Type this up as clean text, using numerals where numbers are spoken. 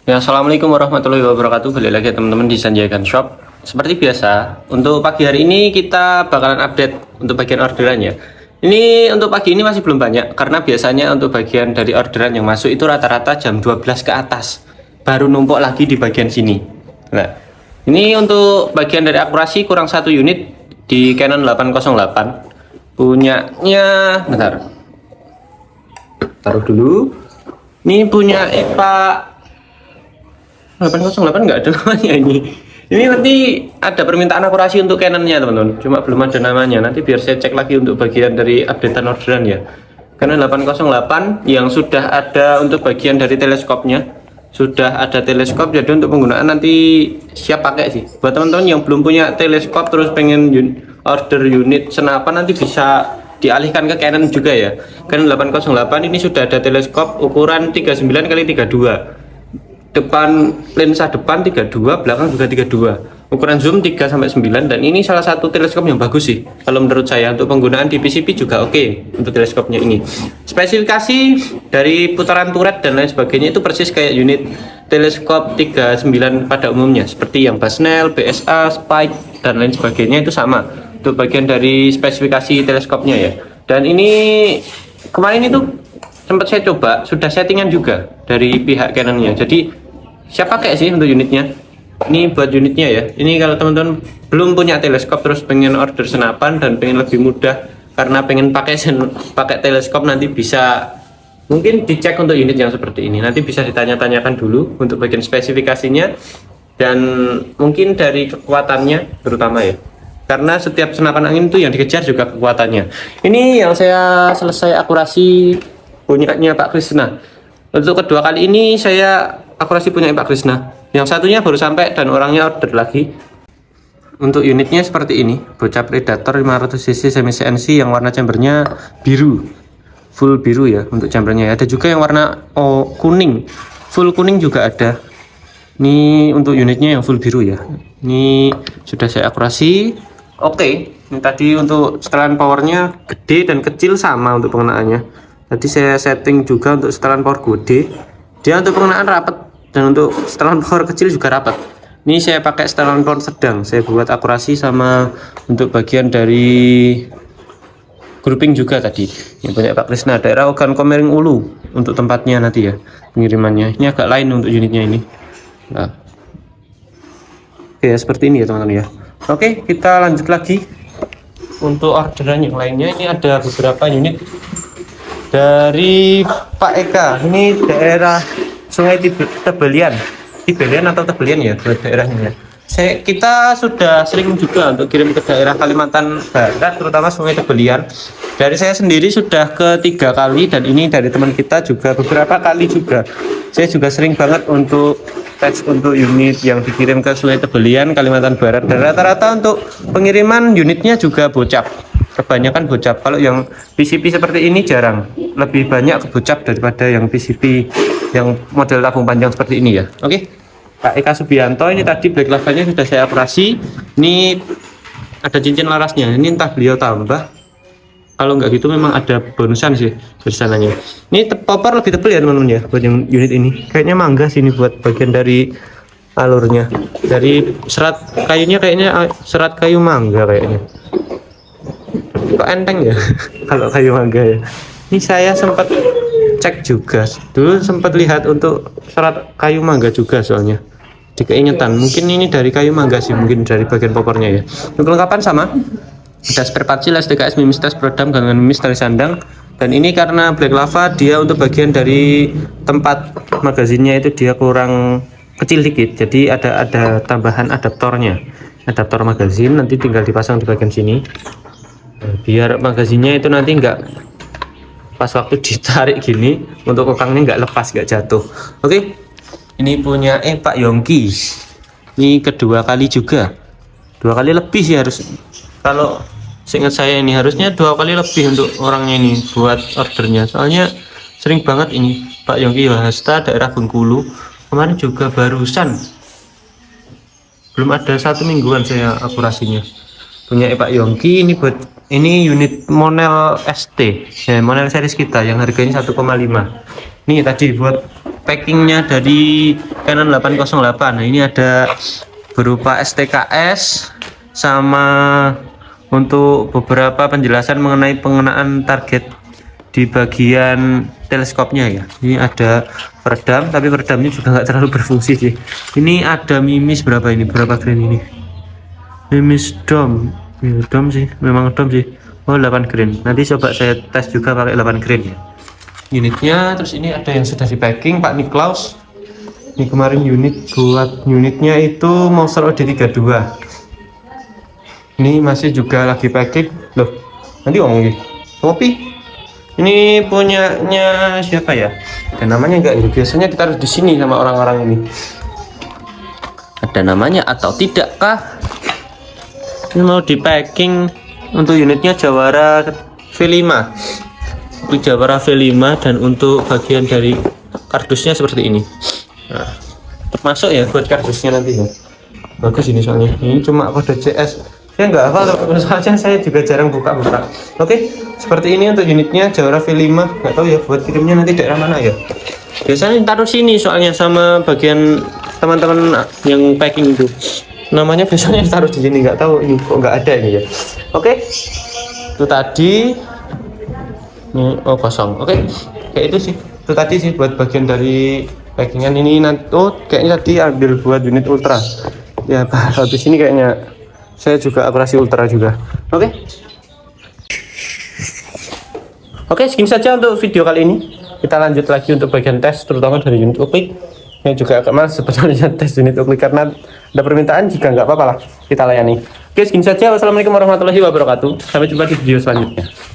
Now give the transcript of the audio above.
Ya, assalamualaikum warahmatullahi wabarakatuh. Balik lagi ya, teman-teman di Sanjaikan Shop. Seperti biasa, untuk pagi hari ini kita bakalan update untuk bagian orderan ya. Ini untuk pagi ini masih belum banyak karena biasanya untuk bagian dari orderan yang masuk itu rata-rata jam 12 ke atas. Baru numpuk lagi di bagian sini. Nah, ini untuk bagian dari akurasi kurang satu unit di Canon 808. Punyanya, bentar. Taruh dulu. Ini punya Pak 808 nggak ada namanya ini. Ini nanti ada permintaan akurasi untuk Canonnya teman-teman. Cuma belum ada namanya. Nanti biar saya cek lagi untuk bagian dari updatean orderan ya. Canon 808 yang sudah ada untuk bagian dari teleskopnya. Sudah ada teleskop jadi untuk penggunaan nanti siap pakai sih. Buat teman-teman yang belum punya teleskop terus pengen order unit senapan nanti bisa dialihkan ke Canon juga ya. Canon 808 ini sudah ada teleskop ukuran 39 kali 32. Depan lensa depan 32, belakang juga 32. Ukuran zoom 3 sampai 9 dan ini salah satu teleskop yang bagus sih. Kalau menurut saya untuk penggunaan di PCP juga oke untuk teleskopnya ini. Spesifikasi dari putaran turret dan lain sebagainya itu persis kayak unit teleskop 39 pada umumnya seperti yang Basnel, BSA, Spike dan lain sebagainya itu sama. Untuk bagian dari spesifikasi teleskopnya ya. Dan ini kemarin itu sempat saya coba, sudah settingan juga dari pihak Canonnya. Jadi siap pakai sih untuk unitnya. Ini buat unitnya ya. Ini kalau teman-teman belum punya teleskop terus pengen order senapan dan pengen lebih mudah karena pengen pakai teleskop nanti bisa mungkin dicek untuk unit yang seperti ini. Nanti bisa ditanya-tanyakan dulu untuk bagian spesifikasinya dan mungkin dari kekuatannya terutama ya. Karena setiap senapan angin itu yang dikejar juga kekuatannya. Ini yang saya selesai akurasi punyanya Pak Krisna. Untuk kedua kali ini saya akurasi punya Pak Krisna. Yang satunya baru sampai dan orangnya order lagi. Untuk unitnya seperti ini, bocah Predator 500cc semi CNC yang warna chambernya biru, full biru ya untuk chambernya. Ada juga yang warna kuning, full kuning juga ada. Ini untuk unitnya yang full biru ya. Ini sudah saya akurasi. Oke, ini tadi untuk setelan powernya gede dan kecil sama untuk pengenaannya. Tadi saya setting juga untuk setelan power gede. Dia untuk pengenaan rapat dan untuk setelan power kecil juga rapat. Ini saya pakai setelan power sedang. Saya buat akurasi sama untuk bagian dari grouping juga tadi. Yang punya Pak Krisna daerah Ogan Komering Ulu untuk tempatnya nanti ya pengirimannya. Ini agak lain untuk unitnya ini. Nah. Oke ya, seperti ini ya teman-teman ya. Oke, kita lanjut lagi untuk orderan yang lainnya. Ini ada beberapa unit dari Pak Eka. Ini daerah Sungai Tebelian atau Tebelian ya buat daerahnya. Kita sudah sering juga untuk kirim ke daerah Kalimantan Barat, terutama Sungai Tebelian. Dari saya sendiri sudah ketiga kali dan ini dari teman kita juga beberapa kali juga. Saya juga sering banget untuk tes untuk unit yang dikirim ke Sungai Tebelian, Kalimantan Barat. Dan rata-rata untuk pengiriman unitnya juga bocap. Kebanyakan bocap. Kalau yang PCP seperti ini jarang. Lebih banyak kebocap daripada yang PCP yang model tabung panjang seperti ini ya. Oke. Pak Eka Subianto ini tadi black lavanya sudah saya operasi. Ini ada cincin larasnya. Ini entah beliau tambah. Kalau nggak gitu memang ada bonusan sih dari sananya. Ini popper lebih tebal ya teman-teman ya buat yang unit ini. Kayaknya mangga sih ini buat bagian dari alurnya. Dari serat kayunya kayaknya serat kayu mangga kayaknya. Kok enteng ya kalau kayu mangga ya. Ini saya sempat cek juga. Dulu sempat lihat untuk serat kayu mangga juga soalnya. Di keingetan mungkin ini dari kayu mangga sih, mungkin dari bagian poppernya ya. Untuk kelengkapan sama. Ada spare part seal, STKS, mimis tes peredam, gantungan mimis, tali sandang. Dan ini karena black lava dia untuk bagian dari tempat magazinnya itu dia kurang kecil dikit. Jadi ada tambahan adaptornya. Adaptor magazin nanti tinggal dipasang di bagian sini. Biar magazinnya itu nanti enggak pas waktu ditarik gini untuk kokangnya nggak lepas, nggak jatuh. Oke. Ini punya Pak Yongki. Ini kedua kali juga. 2 kali lebih sih harus. Kalau seingat saya ini harusnya 2 kali lebih untuk orangnya ini buat ordernya. Soalnya sering banget ini Pak Yongki Wahasta daerah Bengkulu. Kemarin juga barusan. Belum ada 1 mingguan saya akurasinya. Punya Pak Yongki ini buat ini unit Monel ST. Ya, Monel series kita yang harganya 1,5. Nih tadi buat packingnya dari Canon 808. Nah, ini ada berupa STKS sama untuk beberapa penjelasan mengenai pengenaan target di bagian teleskopnya ya. Ini ada peredam, tapi peredamnya juga nggak terlalu berfungsi sih. Ini ada mimis berapa ini? Berapa grain ini? Mimis dom, ya, dom sih, memang dom sih. Oh 8 grain. Nanti coba saya tes juga pakai 8 grain ya. Unitnya, terus ini ada yang sudah di packing Pak Niklaus. Ini kemarin unitnya itu Monster OD32. Ini masih juga lagi packing loh. Nanti ngomong gitu. Kopi. Ini punyanya siapa ya? Ada namanya enggak? Biasanya kita harus di sini sama orang-orang ini. Ada namanya atau tidakkah? Ini mau di packing untuk unitnya Jawara V5. Untuk Jawara V5 dan untuk bagian dari kardusnya seperti ini. Nah, termasuk ya buat kardusnya nanti ya. Bagus ini soalnya. Ini cuma kode CS. Saya nggak hafal, soalnya saya juga jarang buka-buka. Oke, seperti ini untuk unitnya Jawara V5. Nggak tahu ya buat kirimnya nanti daerah mana ya. Biasanya taruh sini soalnya sama bagian teman-teman yang packing itu. Namanya biasanya taruh di sini, nggak tahu ini kok nggak ada ini ya. Oke, itu tadi. Oh kosong. Oke, kayak itu sih. Itu tadi sih buat bagian dari packingan ini. Nanti kayaknya tadi ambil buat unit ultra. Ya, habis ini kayaknya saya juga akurasi ultra juga. Oke, segini saja untuk video kali ini. Kita lanjut lagi untuk bagian tes, terutama dari unit uklik. Yang juga agak males sebetulnya tes unit uklik karena ada permintaan, jika nggak apa-apa lah kita layani. Oke, segini saja. Wassalamualaikum warahmatullahi wabarakatuh. Sampai jumpa di video selanjutnya.